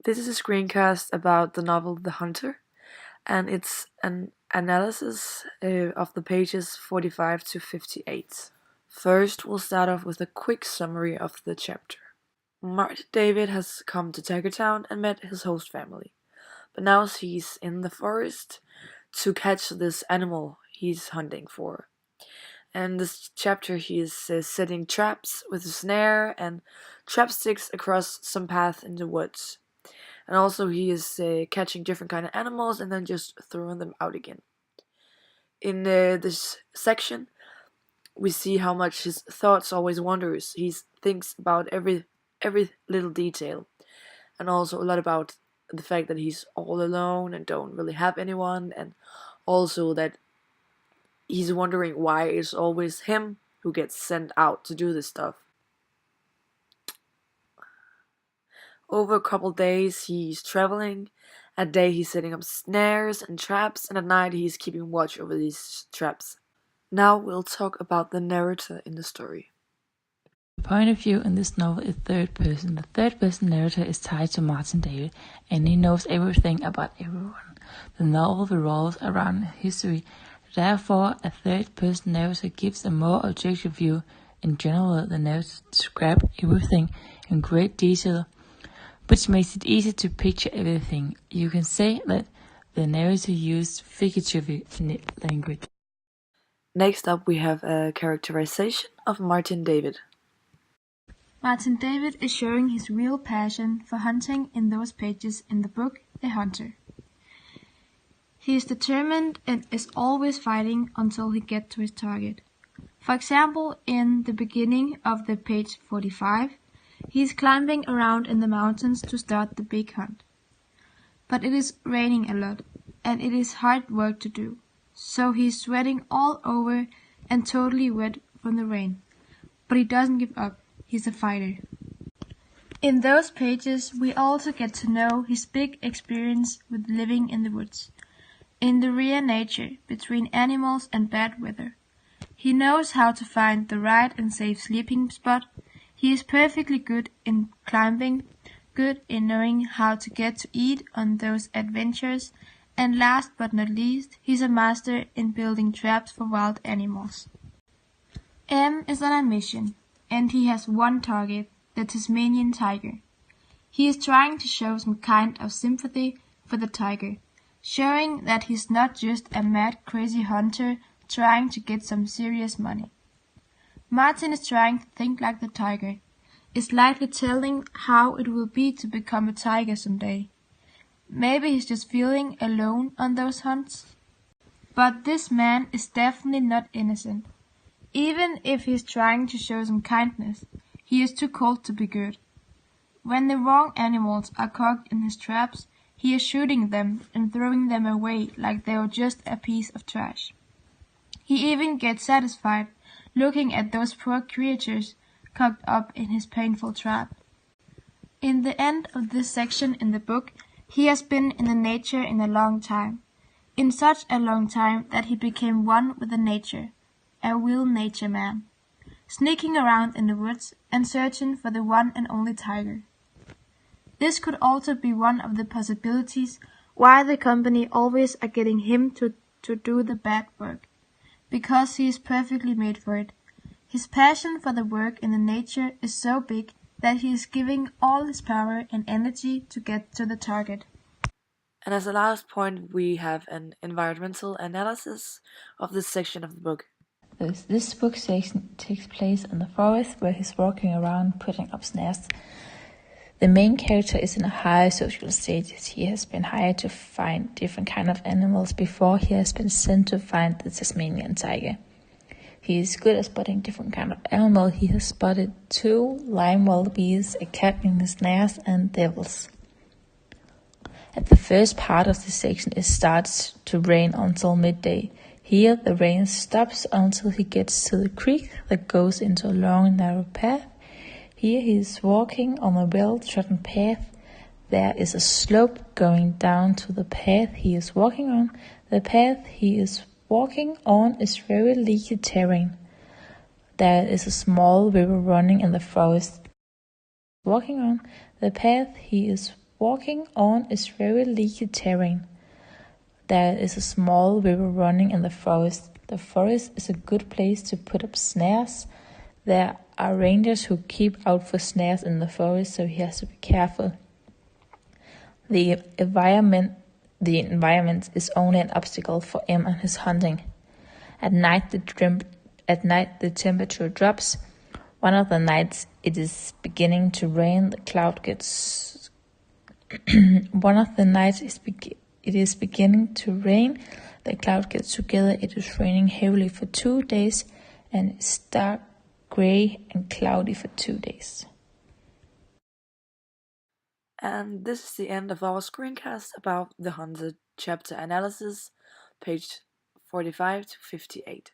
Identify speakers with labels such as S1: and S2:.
S1: This is a screencast about the novel The Hunter, and it's an analysis of the pages 45 to 58. First, we'll start off with a quick summary of the chapter. Martin David has come to Tigertown and met his host family, but now he's in the forest to catch this animal he's hunting for. And this chapter he is setting traps with a snare and trap sticks across some path in the woods. And also he is catching different kind of animals and then just throwing them out again. In this section, we see how much his thoughts always wanders. He thinks about every little detail, and also a lot about the fact that he's all alone and don't really have anyone, and also that he's wondering why it's always him who gets sent out to do this stuff. Over a couple days he's traveling. At day he's setting up snares and traps, and at night he's keeping watch over these traps. Now we'll talk about the narrator in the story.
S2: The point of view in this novel is third person. The third person narrator is tied to Martin David, and he knows everything about everyone. The novel revolves around history. Therefore, a third person narrator gives a more objective view. In general, the narrator describes everything in great detail, which makes it easy to picture everything. You can say that the narrator used figurative language.
S1: Next up we have a characterization of Martin David.
S3: Martin David is showing his real passion for hunting in those pages in the book The Hunter. He is determined and is always fighting until he gets to his target. For example, in the beginning of the page 45, he is climbing around in the mountains to start the big hunt. But it is raining a lot, and it is hard work to do, so he is sweating all over and totally wet from the rain. But he doesn't give up. He's a fighter. In those pages, we also get to know his big experience with living in the woods, in the real nature, between animals and bad weather. He knows how to find the right and safe sleeping spot. He is perfectly good in climbing, good in knowing how to get to eat on those adventures, and last but not least, he's a master in building traps for wild animals. M is on a mission, and he has one target, the Tasmanian tiger. He is trying to show some kind of sympathy for the tiger, showing that he's not just a mad crazy hunter trying to get some serious money. Martin is trying to think like the tiger, is likely telling how it will be to become a tiger someday. Maybe he's just feeling alone on those hunts. But this man is definitely not innocent. Even if he's trying to show some kindness, he is too cold to be good. When the wrong animals are caught in his traps, he is shooting them and throwing them away like they were just a piece of trash. He even gets satisfied looking at those poor creatures caught up in his painful trap. In the end of this section in the book, he has been in the nature in a long time, in such a long time that he became one with the nature, a real nature man, sneaking around in the woods and searching for the one and only tiger. This could also be one of the possibilities why the company always are getting him to do the bad work, because he is perfectly made for it. His passion for the work in the nature is so big that he is giving all his power and energy to get to the target.
S1: And as a last point, we have an environmental analysis of this section of the book.
S2: This book section takes place in the forest where he's walking around putting up snares. The main character is in a higher social status. He has been hired to find different kind of animals before he has been sent to find the Tasmanian tiger. He is good at spotting different kind of animal. He has spotted 2 lime wallabies, a cat in the snares, and devils. At the first part of the section, it starts to rain until midday. Here, the rain stops until he gets to the creek that goes into a long, narrow path. Here he is walking on a well-trodden path. There is a slope going down to the path he is walking on. The path he is walking on is very leaky terrain. There is a small river running in the forest. Walking on the path he is walking on is very leaky terrain. There is a small river running in the forest. The forest is a good place to put up snares. There are rangers who keep out for snares in the forest, so he has to be careful. The environment is only an obstacle for him and his hunting. At night the temperature drops. One of the nights it is beginning to rain. The cloud gets. One of the nights it is beginning to rain. The cloud gets together. It is raining heavily for 2 days, and it's dark, gray, and cloudy for 2 days.
S1: And this is the end of our screencast about The Hunter chapter analysis, page 45 to 58.